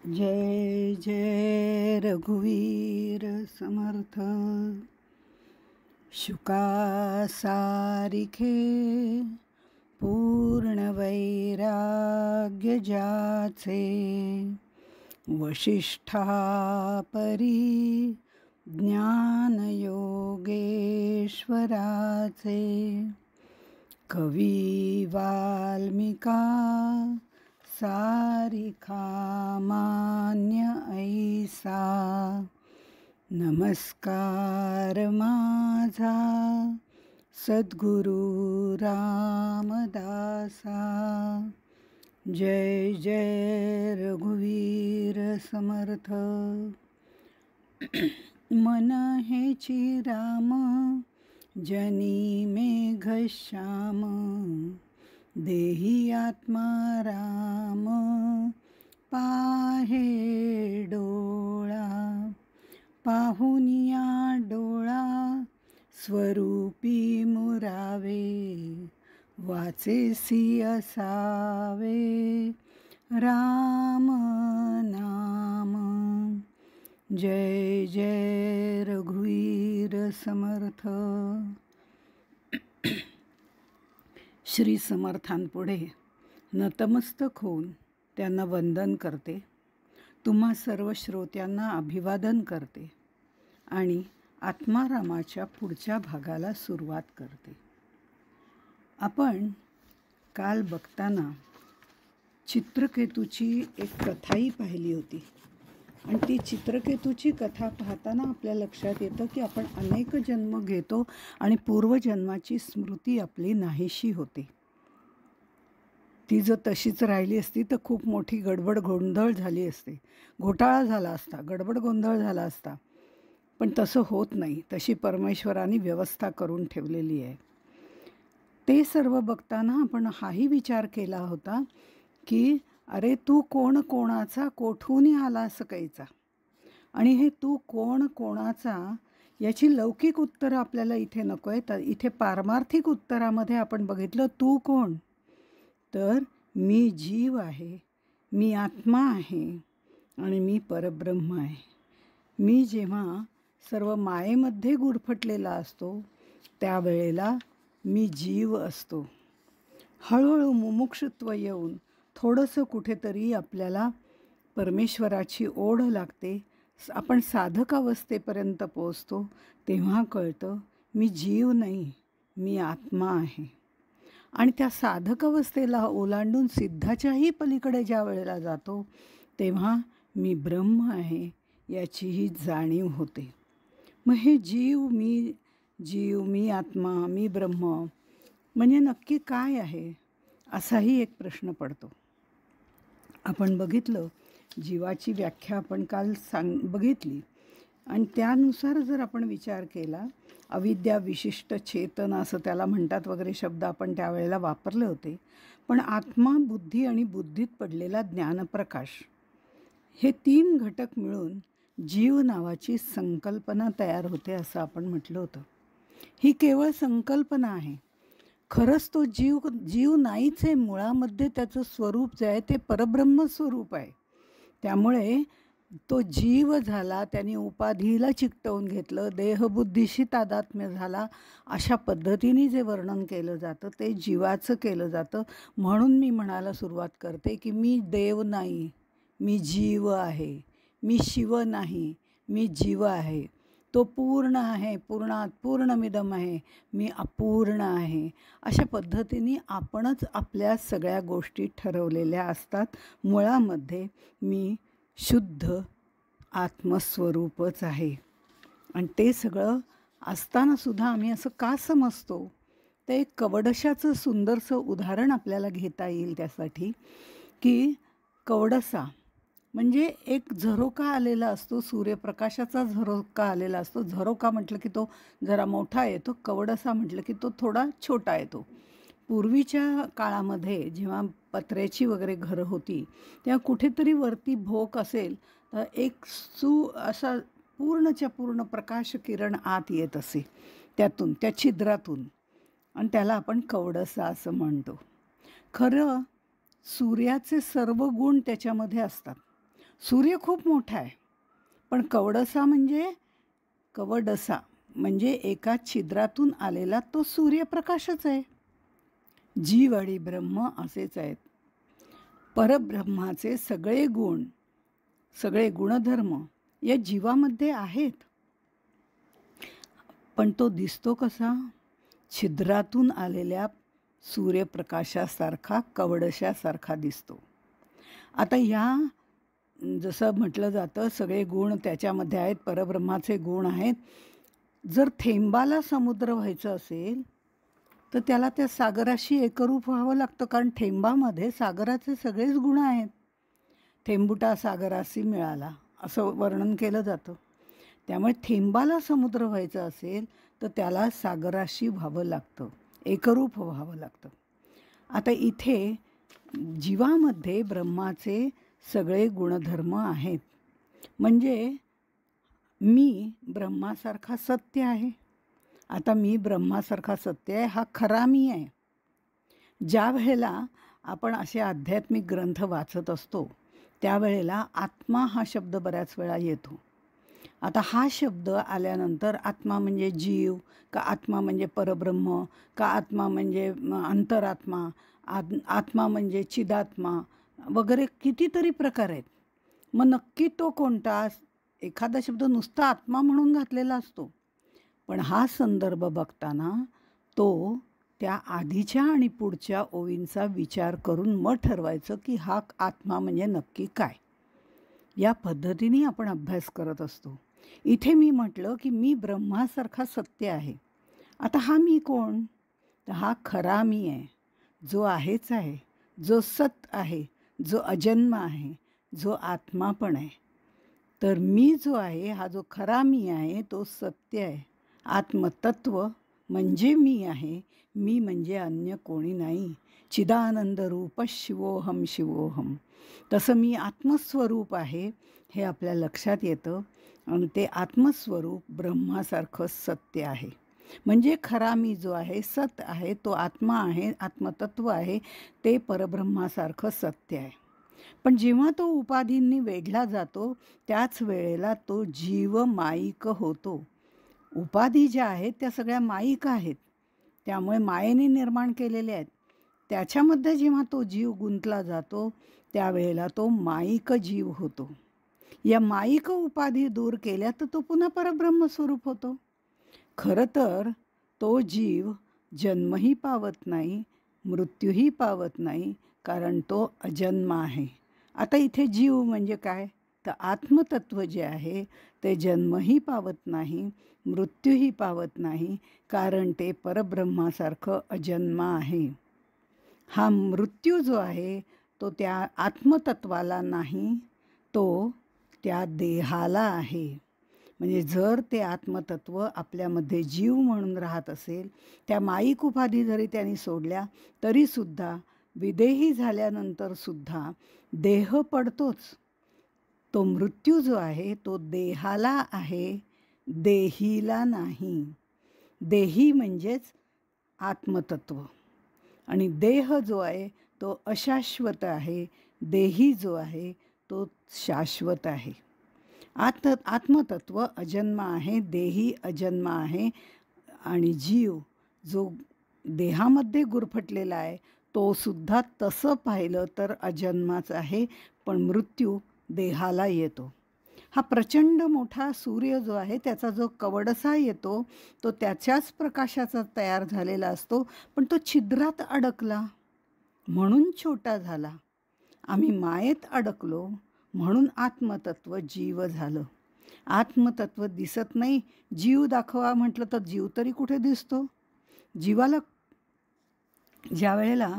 जय जय रघुवीर समर्थ। शुका सारिखे पूर्ण वैराग्य जाचे, वशिष्ठा परी ज्ञान योगेश्वराचे। कवी वाल्मिका सारिखा मान्य ऐसा, नमस्कार माझा सद्गुरु रामदासा। जय जय रघुवीर समर्थ। मन हेची राम जनी मेघश्याम, देही आत्मा राम पाहे डोळा। पाहुनिया डोळा स्वरूपी मुरावे, वाचेसी असावे राम नाम। जय जय रघुवीर समर्थ। श्री समर्थांपुढे नतमस्तक होऊन त्यांना वंदन करते, तुम्हा सर्व श्रोत्यांना अभिवादन करते आणि आत्मारामाच्या पुढच्या भागाला सुरुवात करते। आपण काल बघताना चित्रकेतूची एक कथाही पाहिली होती आणि ती चित्रकेतूची कथा पाहताना आपल्या लक्षात येतं की आपण अनेक जन्म घेतो आणि पूर्वजन्माची स्मृती आपली नाहीशी होते। ती जर तशीच राहिली असती तर खूप मोठी गडबड गोंधळ झाली असते, घोटाळा झाला असता, गडबड गोंधळ झाला असता, पण तसं होत नाही। तशी परमेश्वराने व्यवस्था करून ठेवलेली आहे। ते सर्व बघताना आपण हाही विचार केला होता की अरे तू कोण कोणाचा कोठून आला सकाळचा, आणि हे तू कोण कोणाचा याची लौकिक उत्तरं आपल्याला इथे नको आहे। तर इथे पारमार्थिक उत्तरामध्ये आपण बघितलं तू कोण, तर मी जीव आहे, मी आत्मा आहे आणि मी परब्रह्म आहे। मी जेव्हा सर्व मायेमध्ये गुरफटलेला असतो त्यावेळेला मी जीव असतो। हळूहळू मुमुक्षुत्व येऊन थोडंसं कुठेतरी आपल्याला परमेश्वराची ओढ लागते, आपण साधक अवस्थेपर्यंत पोचतो, तेव्हा कळतं मी जीव नाही, मी आत्मा आहे। आणि त्या साधक अवस्थेला ओलांडून सिद्धाच्याही पलीकडे ज्या वेळेला जातो तेव्हा मी ब्रह्म आहे याचीही जाणीव होते। मग हे जीव, मी आत्मा, मी ब्रह्म म्हणजे नक्की काय आहे असाही एक प्रश्न पडतो। आपण बघितलं जीवाची व्याख्या आपण काल बघितली आणि त्यानुसार जर आपण विचार केला, अविद्या विशिष्ट चेतन असं त्याला म्हणतात वगैरे शब्द आपण त्यावेळेला वापरले होते। पण आत्मा, बुद्धी आणि बुद्धीत पडलेला ज्ञानप्रकाश हे 3 घटक मिळून जीव नावाची संकल्पना तयार होते असं आपण म्हटलं होतं। ही केवळ संकल्पना आहे, खरंच तो जीव नाहीच आहे। मुळामध्ये त्याचं स्वरूप जे आहे ते परब्रह्म स्वरूप आहे। त्यामुळे तो जीव झाला, त्याने उपाधीला चिकटवून घेतलं, देहबुद्धीशी तादात्म्य झाला, अशा पद्धतीने जे वर्णन केलं जातं ते जीवाचं केलं जातं। म्हणून मी म्हणायला सुरुवात करते की मी देव नाही, मी जीव आहे, मी शिव नाही, मी जीव आहे। तो पूर्ण आहे, पूर्णात पूर्णमिदम आहे, मी अपूर्ण आहे। अशा पद्धतीने आपणच आपल्या सगळ्या गोष्टी ठरवलेल्या असतात। मुळामध्ये मी शुद्ध आत्मस्वरूपच आहे आणि ते सगळं असतानासुद्धा आम्ही असं का समजतो, ते एक कवडशाचं सुंदरसं उदाहरण आपल्याला घेता येईल त्यासाठी की कवडसा म्हणजे एक झरोका आलेला असतो, सूर्यप्रकाशाचा झरोका आलेला असतो। झरोका म्हटलं की तो जरा मोठा येतो, कवडसा म्हटलं की तो थोडा छोटा येतो। पूर्वीच्या काळामध्ये जेव्हा पत्र्याची वगैरे घरं होती तेव्हा कुठेतरी वरती भोक असेल तर एक असा पूर्णच्या पूर्ण प्रकाश किरण आत येत असे त्यातून, त्या छिद्रातून, आणि त्याला आपण कवडसा असं म्हणतो। खरं सूर्याचे सर्व गुण त्याच्यामध्ये असतात। सूर्य खूप मोठा आहे, पण कवडसा म्हणजे एका छिद्रातून आलेला तो सूर्यप्रकाशच आहे. जीव आणि ब्रह्म असेच आहेत. परब्रह्माचे सगळे गुण, सगळे गुणधर्म या जीवामध्ये आहेत. पण तो दिसतो कसा? छिद्रातून आलेल्या सूर्यप्रकाशासारखा, कवडशासारखा दिसतो. आता जसं म्हटलं जातं सगळे गुण त्याच्यामध्ये आहेत, परब्रह्माचे गुण आहेत. जर थेंबाला समुद्र व्हायचं असेल तर त्याला त्या सागराशी एकरूप व्हावं लागतं, कारण थेंबामध्ये सागराचे सगळेच गुण आहेत. थेंबुटा सागराशी मिळाला असं वर्णन केलं जातं. त्यामुळे थेंबाला समुद्र व्हायचं असेल तर त्याला सागराशी व्हावं लागतं, एकरूप व्हावं लागतं. आता इथे जीवामध्ये ब्रह्माचे सगळे गुणधर्म आहेत. म्हणजे मी ब्रह्मासारखा सत्य आहे. आता मी ब्रह्मासारखा सत्य आहे हा खरा मी आहे. ज्या वेळेला आपण असे आध्यात्मिक ग्रंथ वाचत असतो त्यावेळेला आत्मा हा शब्द बऱ्याच वेळा येतो. आता हा शब्द आल्यानंतर आत्मा म्हणजे जीव का आत्मा म्हणजे परब्रह्म का आत्मा म्हणजे अंतरात्मा, आत्मा म्हणजे चिदात्मा वगैरे कितीतरी प्रकार आहेत. मग नक्की तो कोणता? एखादा शब्द नुसता आत्मा म्हणून घातलेला असतो, पण हा संदर्भ बघताना तो त्या आधीच्या आणि पुढच्या ओवींचा विचार करून मग ठरवायचं की हा आत्मा म्हणजे नक्की काय. या पद्धतीने आपण अभ्यास करत असतो. इथे मी म्हटलं की मी ब्रह्मासारखा सत्य आहे. आता हा मी कोण? तर हा खरा मी आहे, जो आहेच आहे, जो सत आहे, जो अजन्म आहे, जो आत्मा पण आहे. तर मी जो आहे हा जो खरा मी आहे तो सत्य आहे. आत्मतत्व म्हणजे मी आहे. मी म्हणजे अन्य कोणी नाही. चिदानंद रूप शिवोहम शिवोहम. तसं मी आत्मस्वरूप आहे हे आपल्या लक्षात येतं. आणि ते आत्मस्वरूप ब्रह्मासारखं सत्य आहे. म्हणजे खरा मी जो आहे, सत आहे, तो आत्मा आहे, आत्मतत्व आहे, ते परब्रह्मासारखं सत्य आहे. पण जेव्हा तो उपाधींनी वेढला जातो त्याच वेळेला तो जीव माईक होतो. उपाधी ज्या आहेत त्या सगळ्या माईक आहेत, त्यामुळे मायेने निर्माण केलेल्या आहेत. त्याच्यामध्ये जेव्हा तो जीव गुंतला जातो त्यावेळेला तो माईक जीव होतो. या माईक उपाधी दूर केल्या तर तो पुन्हा परब्रह्मस्वरूप होतो. खरं तर तो जीव जन्मही पावत नाही, मृत्यूही पावत नाही, कारण तो अजन्म आहे. आता इथे जीव म्हणजे काय? तर आत्मतत्व जे आहे ते जन्मही पावत नाही, मृत्यूही पावत नाही, कारण ते परब्रह्मासारखं अजन्म आहे. हा मृत्यू जो आहे तो त्या आत्मतत्वाला नाही, तो त्या देहाला आहे. म्हणजे जर ते आत्मतत्व आपल्यामध्ये जीव म्हणून राहत असेल, त्या माईक उपाधी जरी त्यांनी सोडल्या तरीसुद्धा विदेही झाल्यानंतरसुद्धा देह पडतोच. तो मृत्यू जो आहे तो देहाला आहे, देहीला नाही. देही म्हणजेच आत्मतत्व आणि देह जो आहे तो अशाश्वत आहे, देही जो आहे तो शाश्वत आहे. आत्मतत्व अजन्म आहे, देही अजन्म आहे आणि जीव जो देहामध्ये गुरफटलेला आहे तो सुद्धा तसं पाहिलं तर अजन्माच आहे, पण मृत्यू देहाला येतो. हा प्रचंड मोठा सूर्य जो आहे त्याचा जो कवडसा येतो तो त्याच्याच प्रकाशाचा तयार झालेला असतो, पण तो छिद्रात अडकला म्हणून छोटा झाला. आम्ही मायेत अडकलो म्हणून आत्मतत्व जीव झालं. आत्मतत्व दिसत नाही. जीव दाखवा म्हटलं तर जीव तरी कुठे दिसतो? ज्या वेळेला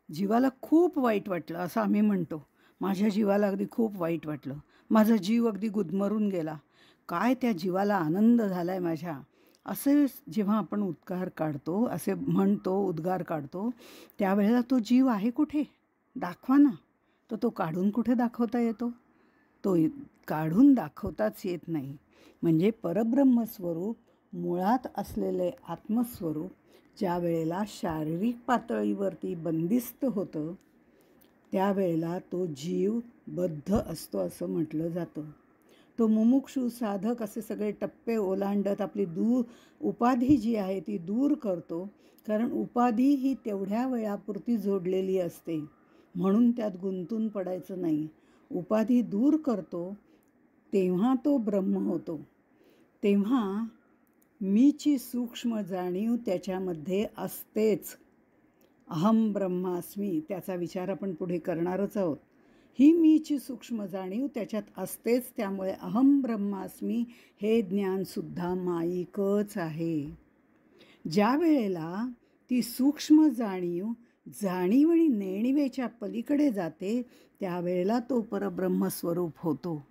जीवाला खूप वाईट वाटलं असं आम्ही म्हणतो, माझ्या जीवाला अगदी खूप वाईट वाटलं, माझा जीव अगदी गुदमरून गेला, काय त्या जीवाला आनंद झाला आहे माझ्या, असे जेव्हा आपण उद्गार काढतो, असे म्हणतो, उद्गार काढतो, त्यावेळेला तो जीव आहे कुठे? दाखवा ना. तर तो काढून कुठे दाखवता येतो? तो काढून दाखवताच येत नाही. म्हणजे परब्रह्मस्वरूप मुळात असलेले आत्मस्वरूप ज्या वेळेला शारीरिक पातळीवरती बंदिस्त होतं त्यावेळेला तो जीव बद्ध असतो असं म्हटलं जातं. तो मुमुक्षू साधक असे सगळे टप्पे ओलांडत आपली उपाधी जी आहे ती दूर करतो. कारण उपाधी ही तेवढ्या वेळापुरती जोडलेली असते, म्हणून त्यात गुंतून पडायचं नाही. उपाधी दूर करतो तेव्हा तो ब्रह्म होतो. तेव्हा मीची सूक्ष्म जाणीव त्याच्यामध्ये असतेच. अहम ब्रह्मास्मी त्याचा विचार आपण पुढे करणारच आहोत. ही मीची सूक्ष्म जाणीव त्याच्यात असतेच. त्यामुळे अहम ब्रह्मास्मी हे ज्ञानसुद्धा माईकच आहे. ज्या वेळेला ती सूक्ष्म जाणीव आणि नेणिवेच्या पलीकडे जाते त्यावेळेला तो परब्रह्मस्वरूप होतो.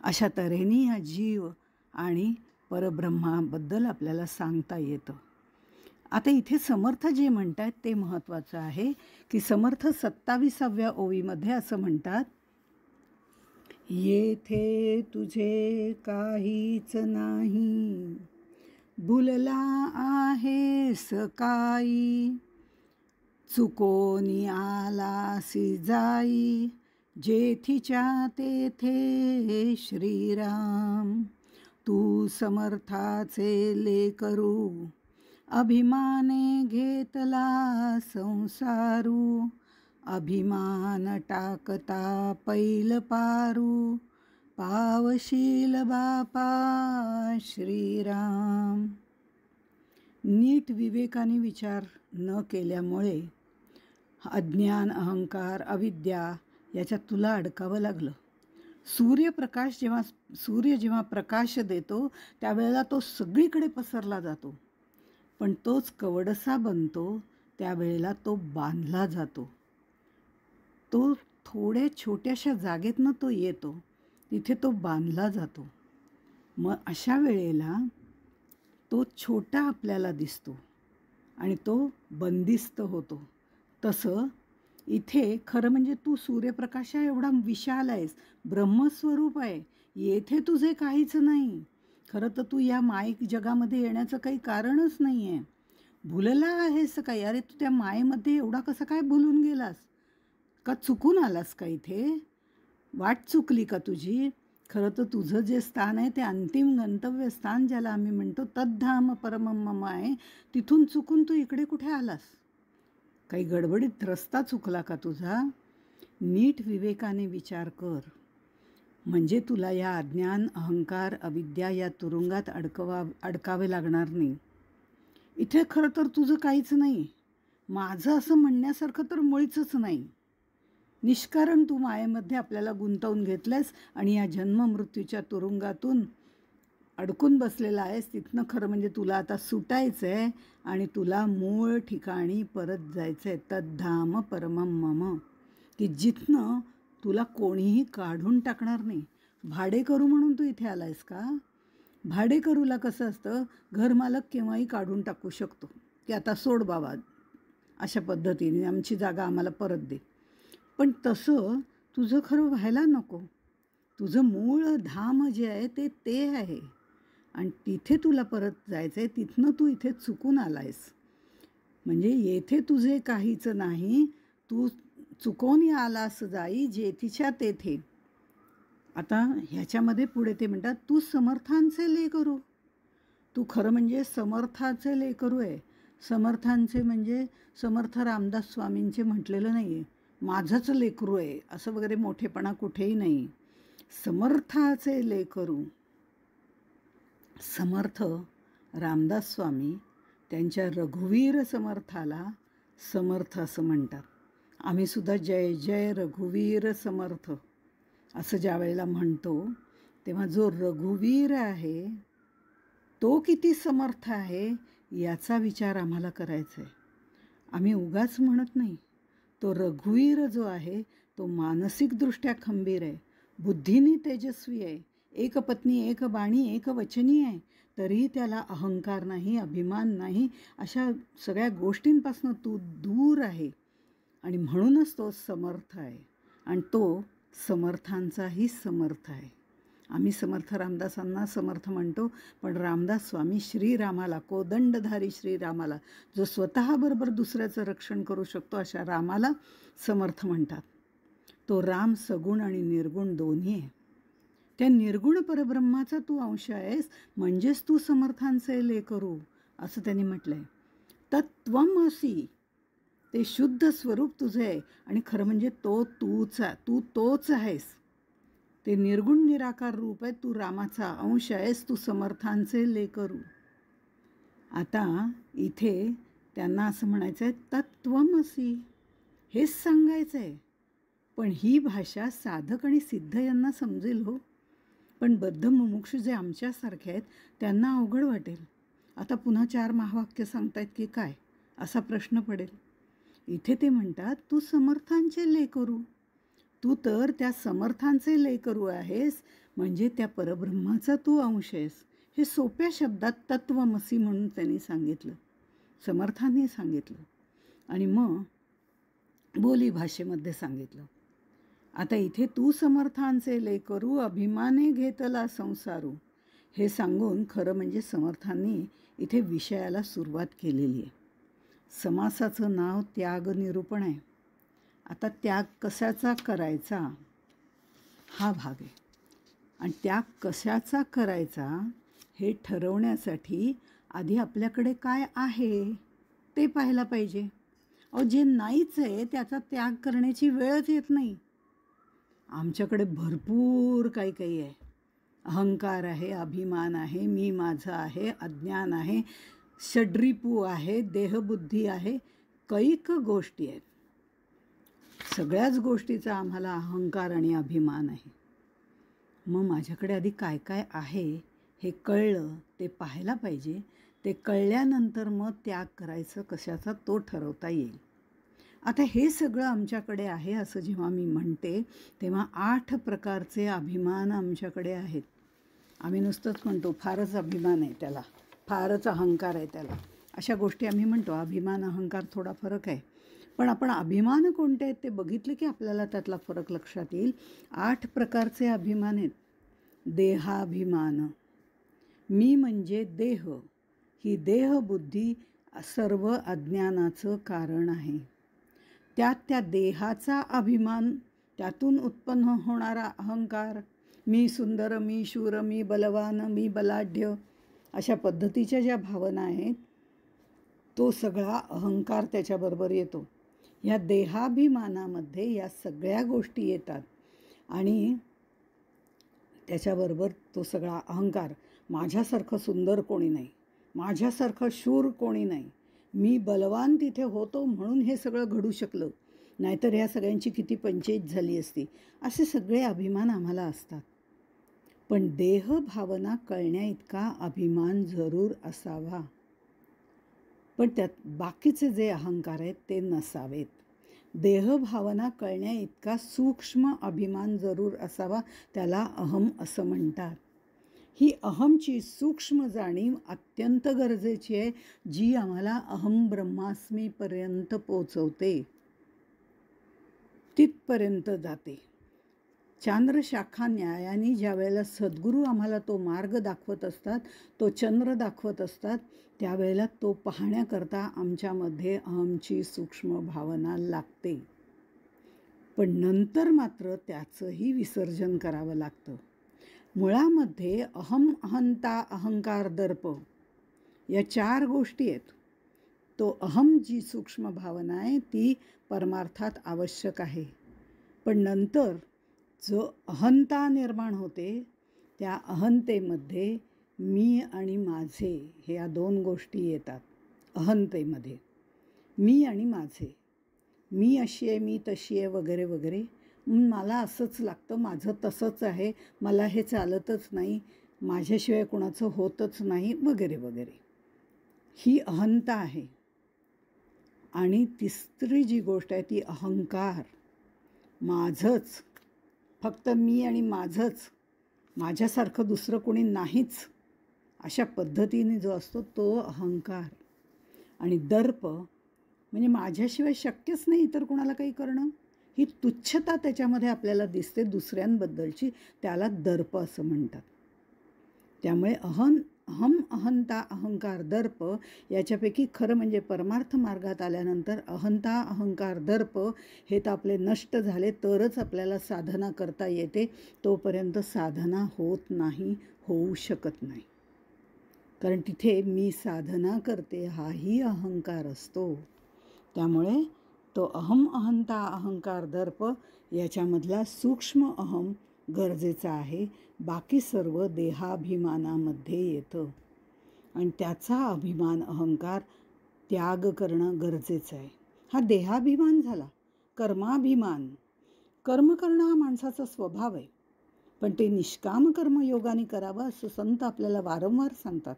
अशा तऱ्हेने हा जीव आणि परब्रह्माबद्दल आपल्याला सांगता येतं. आता इथे समर्थ जे म्हणतात ते महत्त्वाचं आहे की समर्थ 27व्या ओवीमध्ये असं म्हणतात, येथे तुझे काहीच नाही, भुलला आहेस काही, चुकोनी आलासी जाई, जेथीच्या तेथे श्रीराम. तू समर्थाचे लेकरू, अभिमाने घेतला संसारू, अभिमान टाकता पैल पारू, पावशील बापा श्रीराम. नीट विवेकाने विचार न केल्यामुळे अज्ञान, अहंकार, अविद्या याच्यात तुला अडकावं लागलं. सूर्य जेव्हा प्रकाश देतो त्यावेळेला तो सगळीकडे पसरला जातो, पण तोच कवडसा बनतो त्यावेळेला तो बांधला जातो. तो थोड्या छोट्याशा जागेतनं तो येतो, तिथे तो बांधला जातो. मग अशा वेळेला तो छोटा आपल्याला दिसतो आणि तो बंदिस्त होतो. तसं इथे खरं म्हणजे तू सूर्यप्रकाशा एवढा विशाल आहेस, ब्रह्मस्वरूप आहे, येथे तुझे काहीच नाही. खरं तर तू या माईक जगामध्ये येण्याचं काही कारणच नाही आहे. भुलला आहेस काही, अरे तू त्या मायेमध्ये एवढा कसं काय भुलून गेलास? का चुकून आलास का इथे? वाट चुकली का तुझी? खरं तर तुझं जे स्थान आहे ते अंतिम गंतव्य स्थान ज्याला आम्ही म्हणतो तद्धाम परमम मम आहे, तिथून चुकून तू इकडे कुठे आलास? काही गडबडीत रस्ता चुकला का तुझा? नीट विवेकाने विचार कर, म्हणजे तुला या अज्ञान, अहंकार, अविद्या या तुरुंगात अडकावे लागणार नाही. इथे खरं तर तुझं काहीच नाही, माझं असं म्हणण्यासारखं तर मुळीच नाही. निष्कारण तू मायेमध्ये आपल्याला गुंतवून घेतलंस आणि या जन्ममृत्यूच्या तुरुंगातून अडकून बसलेला आहेस. तिथनं खरं म्हणजे तुला आता सुटायचं आहे आणि तुला मूळ ठिकाणी परत जायचं आहे, तद्धाम परमम मम, की जिथनं तुला कोणीही काढून टाकणार नाही. भाडेकरू म्हणून तू इथे आलायस का? भाडेकरूला कसं असतं, घरमालक केव्हाही काढून टाकू शकतो की आता सोड बाबा, अशा पद्धतीने आमची जागा आम्हाला परत दे. पण तसं तुझं खरं व्हायला नको. तुझं मूळ धाम जे आहे ते आहे आणि तिथे तुला परत जायचं आहे. तिथनं तू इथे चुकून आला आहेस. म्हणजे येथे तुझे काहीच नाही, तू चुकून आलास जाई, जेथीच्या तेथे. आता ह्याच्यामध्ये पुढे ते म्हणतात, तू समर्थांचे लेकरू. तू खरं म्हणजे समर्थाचे लेकरू आहे. समर्थांचे म्हणजे समर्थ रामदास स्वामींचे म्हटलेलं नाही आहे, माझंच लेकरू आहे असं वगैरे मोठेपणा कुठेही नाही. समर्थाचे लेकरू. समर्थ रामदास स्वामी त्यांच्या रघुवीर समर्थाला समर्थ असं म्हणतात. आम्ही सुद्धा जय जय रघुवीर समर्थ असं ज्या वेळेला म्हणतो तेव्हा जो रघुवीर आहे तो किती समर्थ आहे याचा विचार आम्हाला करायचा आहे. आम्ही उगाच म्हणत नाही. तो रघुवीर जो आहे तो मानसिकदृष्ट्या खंबीर आहे, बुद्धीने तेजस्वी आहे, एक पत्नी एक बाणी एक वचनी आहे, तरीही त्याला अहंकार नाही, अभिमान नाही, अशा सगळ्या गोष्टींपासून तो दूर आहे आणि म्हणूनच तो समर्थ आहे आणि तो समर्थांचाही समर्थ आहे. आम्ही समर्थ रामदासांना समर्थ म्हणतो, पण रामदास स्वामी श्रीरामाला, कोदंडधारी श्रीरामाला, जो स्वतःबरोबर दुसऱ्याचं रक्षण करू शकतो अशा रामाला समर्थ म्हणतात. तो राम सगुण आणि निर्गुण दोन्ही आहे. त्या निर्गुण परब्रह्माचा तू अंश आहेस, म्हणजेच तू समर्थांचे लेकरू असं त्यांनी म्हटलंय. तत्त्वमसि, ते शुद्ध स्वरूप तुझे आहे आणि खरं म्हणजे तू तोच आहेस. ते निर्गुण निराकार रूप आहे, तू रामाचा अंश आहेस, तू समर्थांचे लेकरू. आता इथे त्यांना असं म्हणायचं आहे तत्त्वमसि, हेच सांगायचं आहे. पण ही भाषा साधक आणि सिद्ध यांना समजेल हो, पण बद्ध मुमुक्षु जे आमच्यासारखे आहेत त्यांना अवघड वाटेल. आता पुन्हा 4 महावाक्य सांगतायत की काय, असा प्रश्न पडेल. इथे ते म्हणतात तू समर्थांचे लेकरू, तू तर त्या समर्थांचे लेकरू आहेस, म्हणजे त्या परब्रह्माचा तू अंश आहेस. हे सोप्या शब्दात तत्त्वमसी म्हणून त्यांनी सांगितलं, समर्थांनी सांगितलं आणि मग बोली भाषेमध्ये सांगितलं. आता इथे तू समर्थांचे लेकरू, अभिमाने घेतला संसारू, हे सांगून खरं म्हणजे समर्थांनी इथे विषयाला सुरुवात केलेली आहे. समासाचं नाव त्याग निरूपण आहे. आता त्याग कशाचा करायचा हा भाग आहे, आणि त्याग कशाचा करायचा हे ठरवण्यासाठी आधी आपल्याकडे काय आहे ते पाहायला पाहिजे. जे नाहीच आहे त्याचा त्याग करण्याची वेळच येत नाही. आमच्याकडे भरपूर काही काही आहे. अहंकार आहे, अभिमान आहे, मी माझं आहे, अज्ञान आहे, षड्रिपू आहे, देहबुद्धी आहे, कैक गोष्टी आहेत. सगळ्याच गोष्टीचा आम्हाला अहंकार आणि अभिमान आहे. मग माझ्याकडे आधी काय काय आहे हे कळलं, ते पाहायला पाहिजे. ते कळल्यानंतर मग त्याग करायचं कशाचा तो ठरवता येईल. आता हे सगळं आमच्याकडे आहे असं जेव्हा मी म्हणते तेव्हा 8 प्रकारचे अभिमान आमच्याकडे आहेत. आम्ही नुसतंच म्हणतो फारच अभिमान आहे त्याला, फारच अहंकार आहे त्याला, अशा गोष्टी आम्ही म्हणतो. अभिमान अहंकार थोडा फरक आहे, पण आपण अभिमान कोणते आहेत ते बघितले की आपल्याला त्यातला फरक लक्षात येईल. 8 प्रकारचे अभिमान आहेत. देहाभिमान, मी म्हणजे देह, ही देहबुद्धी सर्व अज्ञानाचं कारण आहे. त्या देहाचा अभिमान, त्यातून उत्पन्न होणारा अहंकार, मी सुंदर, मी शूर, मी बलवान, मी बलाढ्य, अशा पद्धतीच्या ज्या भावना आहेत तो सगळा अहंकार त्याच्याबरोबर येतो. ह्या देहाभिमानामध्ये या सगळ्या गोष्टी येतात आणि त्याच्याबरोबर तो सगळा अहंकार. माझ्यासारखं सुंदर कोणी नाही, माझ्यासारखं शूर कोणी नाही, मी बलवान तिथे होतो म्हणून हे सगळं घडू शकलं, नाहीतर ह्या सगळ्यांची किती पंचायत झाली असती, असे सगळे अभिमान आम्हाला असतात. पण देहभावना कळण्या इतका अभिमान जरूर असावा, पण त्यात बाकीचे जे अहंकार आहेत ते नसावेत. देहभावना कळण्या इतका सूक्ष्म अभिमान जरूर असावा, त्याला अहम असं म्हणतात. ही अहमची सूक्ष्म जाणीव अत्यंत गरजेची आहे, जी आम्हाला अहम ब्रह्मास्मीपर्यंत पोचवते, तिथपर्यंत जाते. चांद्रशाखा न्यायाने ज्या वेळेला सद्गुरू आम्हाला तो मार्ग दाखवत असतात, तो चंद्र दाखवत असतात, त्यावेळेला तो पाहण्याकरता आमच्यामध्ये अहमची सूक्ष्म भावना लागते. पण नंतर मात्र त्याचंही विसर्जन करावं लागतं. मुळामध्ये अहम, अहंता, अहंकार, दर्प या 4 गोष्टी आहेत. तो अहम जी सूक्ष्म भावना आहे ती परमार्थात आवश्यक आहे, पण नंतर जो अहंता निर्माण होते त्या अहंतेमध्ये मी आणि माझे हे या 2 गोष्टी येतात. अहंतेमध्ये मी आणि माझे, मी अशी आहे, मी तशी आहे, वगैरे वगैरे, मला असंच लागतं, माझं तसंच आहे, मला हे चालतच नाही, माझ्याशिवाय कुणाचं होतच नाही, वगैरे वगैरे, ही अहंता आहे. आणि तिसरी जी गोष्ट आहे ती अहंकार, माझंच, फक्त मी आणि माझंच, माझ्यासारखं दुसरं कोणी नाहीच, अशा पद्धतीने जो असतो तो अहंकार. आणि दर्प म्हणजे माझ्याशिवाय शक्यच नाही इतर कोणाला काही करणं, ही तुच्छता त्याच्यामध्ये आपल्याला दिसते दुसऱ्यांबद्दलची, त्याला दर्प असं म्हणतात. त्यामुळे अहम, अहंता, अहंकार, दर्प याच्यापैकी खरं म्हणजे परमार्थ मार्गात आल्यानंतर अहंता, अहंकार, दर्प हे तर आपले नष्ट झाले तरच आपल्याला साधना करता येते. तोपर्यंत साधना होत नाही, होऊ शकत नाही. कारण तिथे मी साधना करते हाही अहंकार असतो. त्यामुळे तो अहम, अहंता, अहंकार, दर्प याच्यामधला सूक्ष्म अहम गरजेचा आहे. बाकी सर्व देहाभिमानामध्ये येतं आणि त्याचा अभिमान, अहंकार त्याग करणं गरजेचं आहे. हा देहाभिमान झाला. कर्माभिमान, कर्म करणं हा माणसाचा स्वभाव आहे, पण ते निष्काम कर्मयोगाने करावं असं संत आपल्याला वारंवार सांगतात.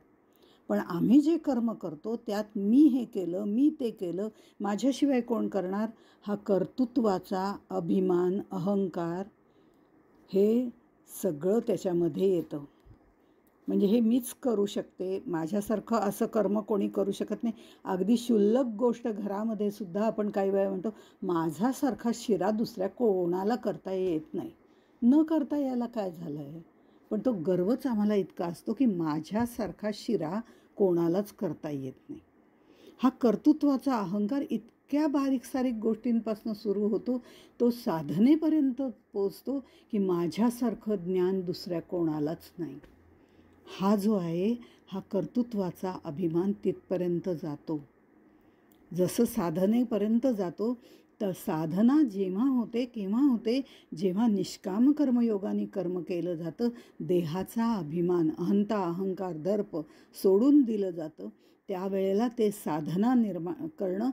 पण आम्ही जे कर्म करतो त्यात मी हे केलं, मी ते केलं, माझ्याशिवाय कोण करणार, हा कर्तृत्वाचा अभिमान, अहंकार हे सगळं त्याच्यामध्ये येतं. म्हणजे हे मीच करू शकते, माझ्यासारखं असं कर्म कोणी करू शकत नाही. अगदी क्षुल्लक गोष्ट घरामध्ये सुद्धा आपण काही वेळा म्हणतो माझ्यासारखा शिरा दुसऱ्या कोणाला करता येत नाही. न करता यायला काय झालं आहे, पण तो गर्वच आम्हाला इतका असतो की माझ्यासारखा शिरा कोणालाच करता येत नाही. हा कर्तृत्वाचा अहंकार इतक्या बारीक सारीक गोष्टींपासून सुरू होतो, तो साधनेपर्यंत पोचतो की माझ्यासारखं ज्ञान दुसऱ्या कोणालाच नाही. हा जो आहे हा कर्तृत्वाचा अभिमान तिथपर्यंत जातो. जसं साधनेपर्यंत जातो तर साधना जेव्हा होते केव्हा होते, जेव्हा निष्काम कर्मयोगाने कर्म केलं जातं, देहाचा अभिमान, अहंता, अहंकार, दर्प सोडून दिलं जातं, त्यावेळेला ते साधना निर्माण करणं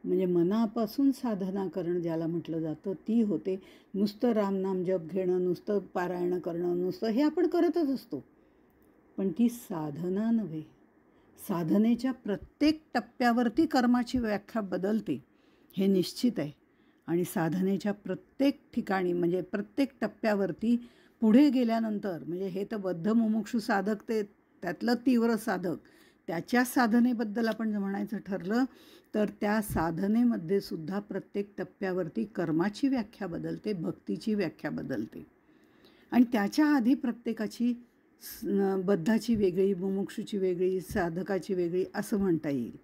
म्हणजे मनापासून साधना करणं ज्याला म्हटलं जातं ती होते. नुसतं रामनाम जप घेणं, नुसतं पारायण करणं, नुसतं हे आपण करतच असतो, पण ती साधना नव्हे. साधनेच्या प्रत्येक टप्प्यावरती कर्माची व्याख्या बदलते हे निश्चित आहे. आणि साधनेच्या प्रत्येक ठिकाणी म्हणजे प्रत्येक टप्प्यावरती पुढे गेल्यानंतर म्हणजे हे तर बद्ध मुमुक्षू साधक ते त्यातलं तीव्र साधक, त्याच्या साधनेबद्दल आपण जर म्हणायचं ठरलं तर त्या साधनेमध्ये सुद्धा प्रत्येक टप्प्यावरती कर्माची व्याख्या बदलते, भक्तीची व्याख्या बदलते. आणि त्याच्या आधी प्रत्येकाची बद्धाची वेगळी, मुमुक्षूची वेगळी, साधकाची वेगळी असं म्हणता येईल.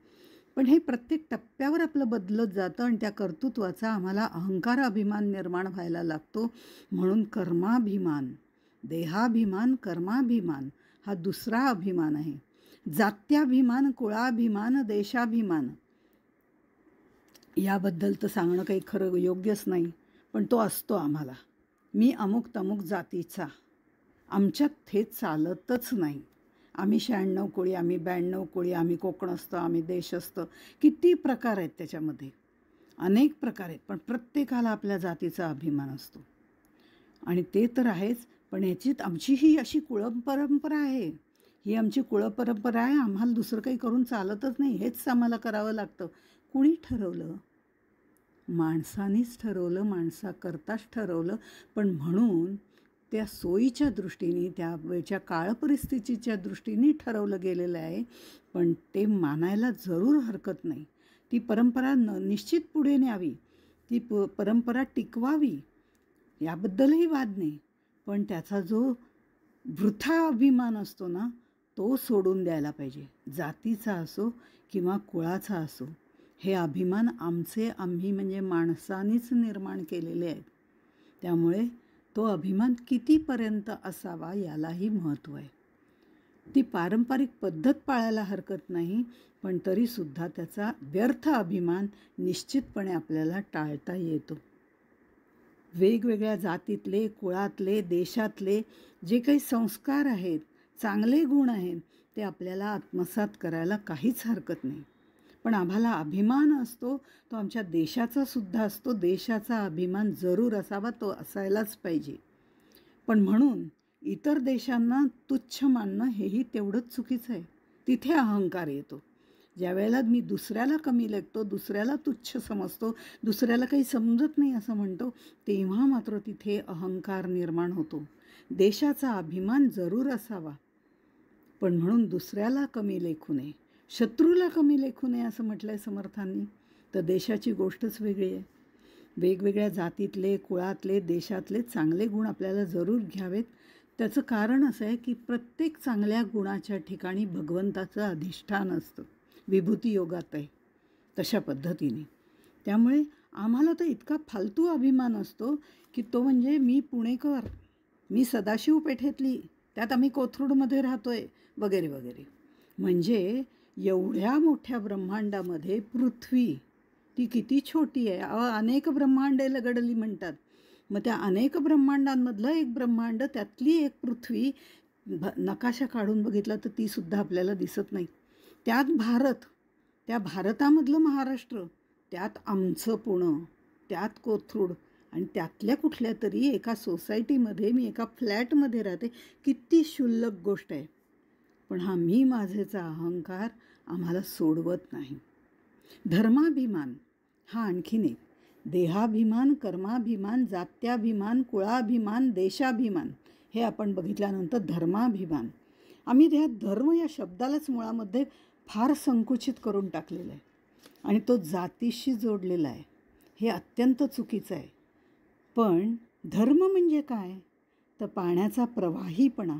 पण हे प्रत्येक टप्प्यावर आपलं बदलत जातं आणि त्या कर्तृत्वाचा आम्हाला अहंकार, अभिमान निर्माण व्हायला लागतो. म्हणून कर्माभिमान, देहाभिमान, कर्माभिमान हा दुसरा अभिमान आहे. जात्याभिमान, कुळाभिमान, देशाभिमान याबद्दल तर सांगणं काही खरं योग्यच नाही, पण तो असतो आम्हाला. मी अमुक तमुक जातीचा, आमच्यात हे चालतच नाही. आम्ही 96 कोळी, आम्ही 92 कोळी, आम्ही कोकणस्थ, आम्ही देशस्थ, किती प्रकार आहेत त्याच्यामध्ये, अनेक प्रकार आहेत. पण प्रत्येकाला आपल्या जातीचा अभिमान असतो आणि ते तर आहेच. पण याची आमची ही अशी कुळपरंपरा आहे, ही आमची कुळपरंपरा आहे, आम्हाला दुसरं काही करून चालतच नाही, हेच आम्हाला करावं लागतं. कुणी ठरवलं? माणसानीच ठरवलं, माणसाकरताच ठरवलं. पण म्हणून त्या सोयीच्या दृष्टीने, त्या वेळच्या काळपरिस्थितीच्या दृष्टीने ठरवलं गेलेलं आहे. पण ते मानायला जरूर हरकत नाही. ती परंपरा निश्चित पुढे न्यावी, ती परंपरा टिकवावी, याबद्दलही वाद नाही. पण त्याचा जो वृथा अभिमान असतो ना, तो सोडून द्यायला पाहिजे. जातीचा असो किंवा कुळाचा असो, हे अभिमान आमचे आम्ही म्हणजे माणसानीच निर्माण केलेले आहेत. त्यामुळे तो अभिमान कितीपर्यंत असावा यालाही महत्त्व आहे. ती पारंपरिक पद्धत पाळायला हरकत नाही, पण तरीसुद्धा त्याचा व्यर्थ अभिमान निश्चितपणे आपल्याला टाळता येतो. वेगवेगळ्या जातीतले, कुळातले, देशातले जे काही संस्कार आहेत, चांगले गुण आहेत, ते आपल्याला आत्मसात करायला काहीच हरकत नाही. पण आम्हाला अभिमान असतो, तो आमच्या देशाचा सुद्धा असतो. देशाचा अभिमान जरूर असावा, तो असायलाच पाहिजे. पण म्हणून इतर देशांना तुच्छ मानणं हेही तेवढंच चुकीचं आहे. तिथे अहंकार येतो. ज्यावेळेला मी दुसऱ्याला कमी लेखतो, दुसऱ्याला तुच्छ समजतो, दुसऱ्याला काही समजत नाही असं म्हणतो, तेव्हा मात्र तिथे अहंकार निर्माण होतो. देशाचा अभिमान जरूर असावा, पण म्हणून दुसऱ्याला कमी लेखू नये, शत्रूला कमी लेखू नये असं म्हटलं आहे समर्थांनी. तर देशाची गोष्टच वेगळी आहे. वेगवेगळ्या जातीतले, कुळातले, देशातले चांगले गुण आपल्याला जरूर घ्यावेत, त्याचं कारण असं आहे की प्रत्येक चांगल्या गुणाच्या ठिकाणी भगवंताचं अधिष्ठान असतं. विभूती योगात आहे तशा पद्धतीने. त्यामुळे आम्हाला तर इतका फालतू अभिमान असतो की तो म्हणजे मी पुणेकर, मी सदाशिव पेठेतली, त्यात आम्ही कोथरूडमध्ये राहतोय वगैरे वगैरे. म्हणजे एवढ्या मोठ्या ब्रह्मांडामध्ये पृथ्वी ती किती छोटी आहे. अनेक ब्रह्मांडे लगडली म्हणतात. मग त्या अनेक ब्रह्मांडांमधलं एक ब्रह्मांड, त्यातली एक पृथ्वी नकाशा काढून बघितला तर तीसुद्धा आपल्याला दिसत नाही. त्यात भारत, त्या भारतामधलं महाराष्ट्र, त्यात आमचं पुणं, त्यात कोथरूड आणि त्यातल्या कुठल्या तरी एका सोसायटीमध्ये मी एका फ्लॅटमध्ये राहते. किती क्षुल्लक गोष्ट आहे. पण हा मी माझेचा अहंकार आम्हाला सोडवत नाही. धर्माभिमान हा आणखीन एक. देहाभिमान, कर्माभिमान, जात्याभिमान, कुळाभिमान, देशाभिमान हे आपण बघितल्यानंतर धर्माभिमान. आम्ही त्या धर्म या शब्दालाच मुळामध्ये फार संकुचित करून टाकलेलं आहे आणि तो जातीशी जोडलेला आहे. हे अत्यंत चुकीचं आहे. पण धर्म म्हणजे काय? तर पाण्याचा प्रवाहीपणा,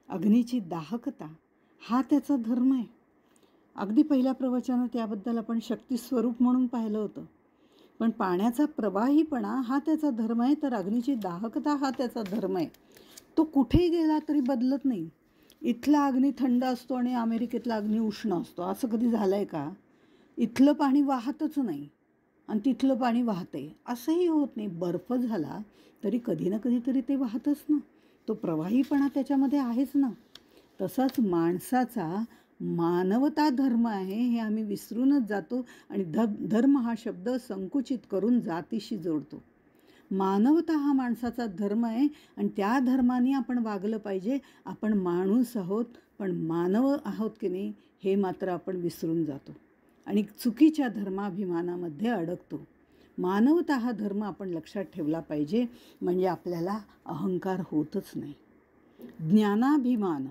अग्नीची दाहकता हा त्याचा धर्म आहे. अगदी पहिल्या प्रवचनात त्याबद्दल आपण शक्तिस्वरूप म्हणून पाहिलं होतं. पण पाण्याचा प्रवाहीपणा हा त्याचा धर्म आहे, तर अग्नीची दाहकता हा त्याचा धर्म आहे. तो कुठेही गेला तरी बदलत नाही. इथला अग्नी थंड असतो आणि अमेरिकेतला अग्नी उष्ण असतो, असं कधी झालं आहे का? इथलं पाणी वाहतच नाही आणि तिथलं पाणी वाहते असंही होत नाही. बर्फ झाला तरी कधी ना कधीतरी ते वाहतच ना. तो प्रवाहीपणा त्याच्यामध्ये आहेच ना. तसाच माणसाचा मानवता धर्म आहे हे आम्ही विसरूनच जातो आणि धर्म हा शब्द संकुचित करून जातीशी जोडतो. मानवता हा माणसाचा धर्म आहे आणि त्या धर्माने आपण वागलं पाहिजे. आपण माणूस आहोत, पण मानव आहोत की नाही हे मात्र आपण विसरून जातो आणि चुकीच्या धर्माभिमानामध्ये अडकतो. मानवता हा धर्म आपण लक्षात ठेवला पाहिजे, म्हणजे आपल्याला अहंकार होतच नाही. ज्ञानाभिमान,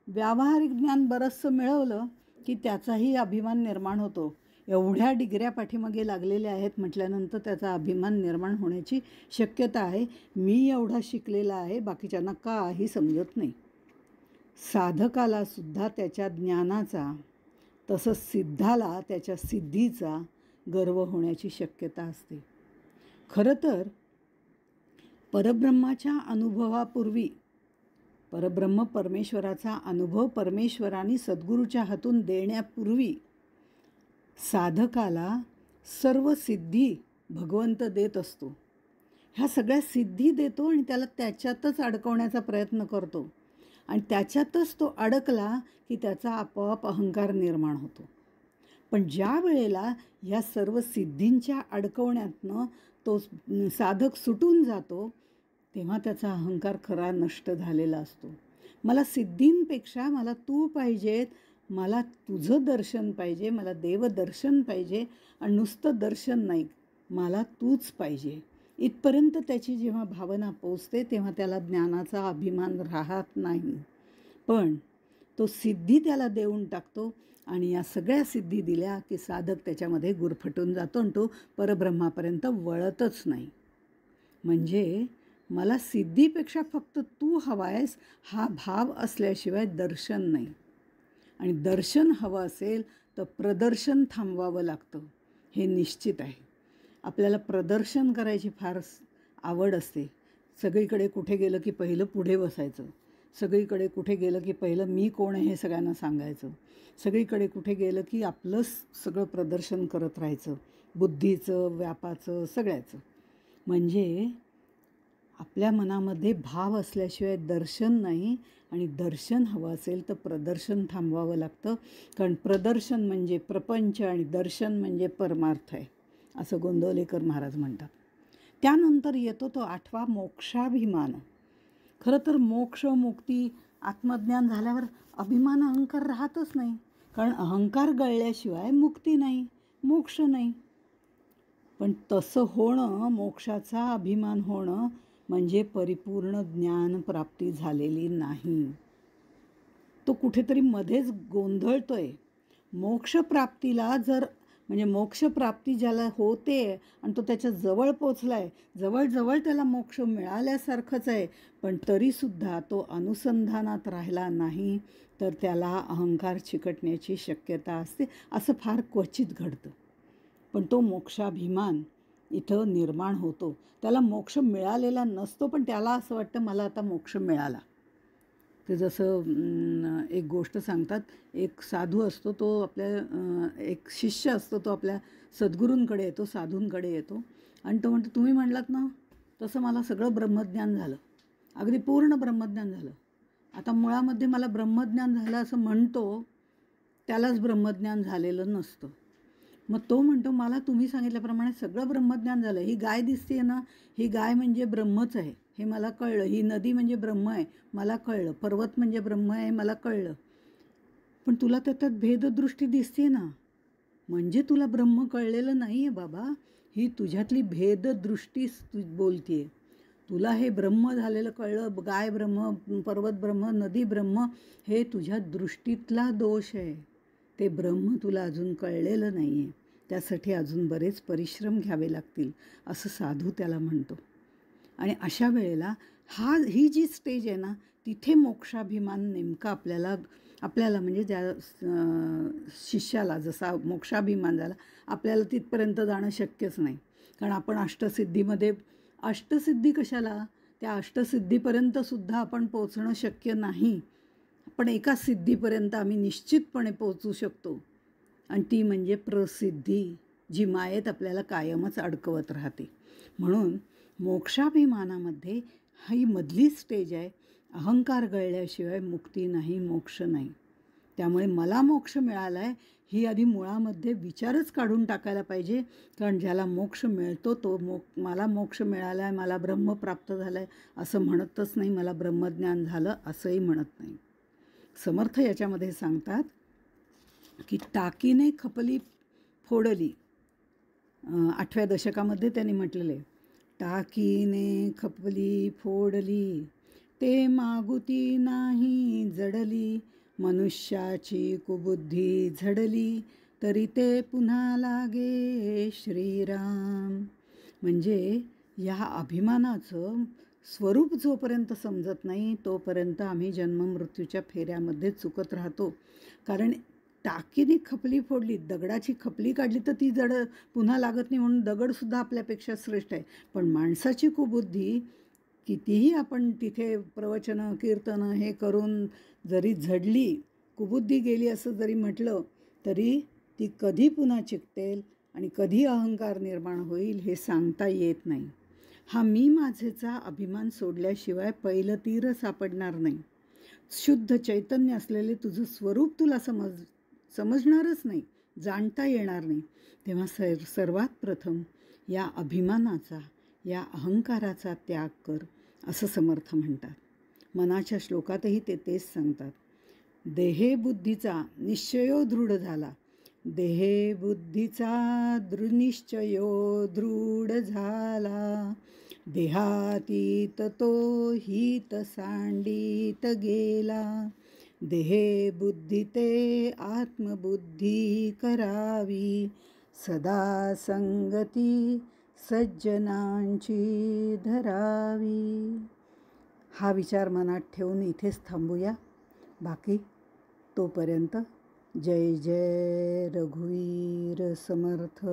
व्यावहारिक ज्ञान बरंचसं मिळवलं की त्याचाही अभिमान निर्माण होतो. एवढ्या डिग्र्या पाठीमागे लागलेल्या आहेत म्हटल्यानंतर त्याचा अभिमान निर्माण होण्याची शक्यता आहे. मी एवढा शिकलेला आहे, बाकीच्यांना काही समजत नाही. साधकाला सुद्धा त्याच्या ज्ञानाचा, तसंच सिद्धाला त्याच्या सिद्धीचा गर्व होण्याची शक्यता असते. खरं तर परब्रह्माच्या अनुभवापूर्वी, परब्रह्म परमेश्वराचा अनुभव परमेश्वराने सद्गुरूच्या हातून देण्यापूर्वी साधकाला सर्व सिद्धी भगवंत देत असतो. ह्या सगळ्या सिद्धी देतो आणि त्याला त्याच्यातच अडकवण्याचा प्रयत्न करतो आणि त्याच्यातच तो अडकला की त्याचा आपोआप अहंकार निर्माण होतो. पण ज्या वेळेला ह्या सर्व सिद्धींच्या अडकवण्यातनं तो साधक सुटून जातो तेव्हा त्याचा अहंकार खरा नष्ट झालेला असतो. मला सिद्धींपेक्षा मला तू पाहिजेत, मला तुझं दर्शन पाहिजे, मला देवदर्शन पाहिजे आणि नुसतं दर्शन नाही, मला तूच पाहिजे, इथपर्यंत त्याची जेव्हा भावना पोचते तेव्हा त्याला ज्ञानाचा अभिमान राहत नाही. पण तो सिद्धी त्याला देऊन टाकतो आणि या सगळ्या सिद्धी दिल्या की साधक त्याच्यामध्ये गुरफटून जातो आणि तो परब्रह्मापर्यंत वळतच नाही. म्हणजे मला सिद्धीपेक्षा फक्त तू हवा आहेस हा भाव असल्याशिवाय दर्शन नाही. आणि दर्शन हवं असेल तर प्रदर्शन थांबवावं लागतं, हे निश्चित आहे. आपल्याला प्रदर्शन करायची फार आवड असते. सगळीकडे कुठे गेलं की पहिलं पुढे बसायचं, सगळीकडे कुठे गेलं की पहिलं मी कोण आहे हे सगळ्यांना सांगायचं, सगळीकडे कुठे गेलं की आपलं सगळं प्रदर्शन करत राहायचं, बुद्धीचं, व्यापाचं, सगळ्याचं. म्हणजे आपल्या मनामध्ये भाव असल्याशिवाय दर्शन नाही आणि दर्शन हवं असेल तर प्रदर्शन थांबवावं लागतं. कारण प्रदर्शन म्हणजे प्रपंच आणि दर्शन म्हणजे परमार्थ आहे, असं गोंदवलेकर महाराज म्हणतात. त्यानंतर येतो तो 8वा मोक्षाभिमान. खरं तर मोक्ष, मुक्ती, आत्मज्ञान झाल्यावर अभिमान, अहंकार राहतच नाही. कारण अहंकार गळल्याशिवाय मुक्ती नाही, मोक्ष नाही. पण तसं होणं, मोक्षाचा अभिमान होणं म्हणजे परिपूर्ण ज्ञानप्राप्ती झालेली नाही. तो कुठेतरी मध्येच गोंधळतोय. मोक्षप्राप्तीला जर म्हणजे मोक्षप्राप्ती ज्याला होते आणि तो त्याच्या जवळ पोचला आहे, जवळजवळ त्याला मोक्ष मिळाल्यासारखंच आहे, पण तरीसुद्धा तो अनुसंधानात राहिला नाही तर त्याला अहंकार चिकटण्याची शक्यता असते. असं फार क्वचित घडतं, पण तो मोक्षाभिमान इथं निर्माण होतो. त्याला मोक्ष मिळालेला नसतो, पण त्याला असं वाटतं मला आता मोक्ष मिळाला. ते जसं एक गोष्ट सांगतात, एक साधू असतो, तो एक शिष्य असतो, तो आपल्या सद्गुरूंकडे येतो, साधूंकडे येतो आणि तो म्हणतो, तुम्ही म्हणलात ना तसं मला सगळं ब्रह्मज्ञान झालं, अगदी पूर्ण ब्रह्मज्ञान झालं. आता मुळामध्ये मला ब्रह्मज्ञान झालं असं म्हणतो, त्यालाच ब्रह्मज्ञान झालेलं नसतं. मग तो म्हणतो, मला तुम्ही सांगितल्याप्रमाणे सगळं ब्रह्मज्ञान झालं. ही गाय दिसते ना, ही गाय म्हणजे ब्रह्मच आहे, हे मला कळलं. ही नदी म्हणजे ब्रह्म आहे, मला कळलं. पर्वत म्हणजे ब्रह्म आहे, मला कळलं. पण तुला त्याच्यात भेददृष्टी दिसते ना, म्हणजे तुला ब्रह्म कळलेलं नाही आहे बाबा. ही तुझ्यातली भेददृष्टी तू बोलते आहे. तुला हे ब्रह्म झालेलं कळलं, गाय ब्रह्म, पर्वत ब्रह्म, नदी ब्रह्म, हे तुझ्या दृष्टीतला दोष आहे. ते ब्रह्म तुला अजून कळलेलं नाही आहे. त्यासाठी अजून बरेच परिश्रम घ्यावे लागतील, असं साधू त्याला म्हणतो. आणि अशा वेळेला ही जी स्टेज आहे ना, तिथे मोक्षाभिमान नेमका आपल्याला म्हणजे ज्या शिष्याला जसा मोक्षाभिमान झाला, आपल्याला तिथपर्यंत जाणं शक्यच नाही. कारण आपण अष्टसिद्धी कशाला, त्या अष्टसिद्धीपर्यंतसुद्धा आपण पोचणं शक्य नाही. पण एका सिद्धीपर्यंत आम्ही निश्चितपणे पोचू शकतो, आणि ती म्हणजे प्रसिद्धी, जी मायेत आपल्याला कायमच अडकवत राहते. म्हणून मोक्षाभिमानामध्ये ही मधली स्टेज आहे. अहंकार गळल्याशिवाय मुक्ती नाही, मोक्ष नाही. त्यामुळे मला मोक्ष मिळाला आहे ही आधी मुळामध्ये विचारच काढून टाकायला पाहिजे. कारण ज्याला मोक्ष मिळतो तो मला मोक्ष मिळाला आहे, मला ब्रह्म प्राप्त झालं आहे असं म्हणतच नाही, मला ब्रह्मज्ञान झालं असंही म्हणत नाही. समर्थ याच्यामध्ये सांगतात की टाकीने खपली फोडली, 8व्या दशकामध्ये त्यांनी म्हटलेलं आहे, टाकीने खपली फोडली ते मागुती नाही जडली, मनुष्याची कुबुद्धी झडली तरी ते पुन्हा लागे श्रीराम. म्हणजे या अभिमानाचं स्वरूप जोपर्यंत समजत नाही तोपर्यंत आम्ही जन्ममृत्यूच्या फेऱ्यामध्ये चुकत राहतो. कारण टाकीने खपली फोडली, दगडाची खपली काढली तर ती पुन्हा लागत नाही, म्हणून दगडसुद्धा आपल्यापेक्षा श्रेष्ठ आहे. पण माणसाची कुबुद्धी कितीही आपण तिथे प्रवचनं कीर्तनं हे करून जरी झडली, कुबुद्धी गेली असं जरी म्हटलं तरी ती कधी पुन्हा चिकटेल आणि कधी अहंकार निर्माण होईल हे सांगता येत नाही. हा मी माझेचा अभिमान सोडल्याशिवाय पहिलं तीर सापडणार नाही. शुद्ध चैतन्य असलेले तुझं स्वरूप तुला समजणारच नाही, जाणता येणार नाही. तेव्हा सर्वात प्रथम या अभिमानाचा, या अहंकाराचा त्याग कर, असं समर्थ म्हणतात. मनाच्या श्लोकातही ते तेच सांगतात. देहे बुद्धीचा निश्चयो दृढ झाला, देहे बुद्धीचा निश्चयो दृढ झाला, देहातीत तो हित सांडित गेला, देहे बुद्धी ते आत्मबुद्धी करावी, सदा संगती सज्जनांची धरावी. हा विचार मनात ठेवून इथेच थांबूया. बाकी तोपर्यंत जय जय रघुवीर समर्थ.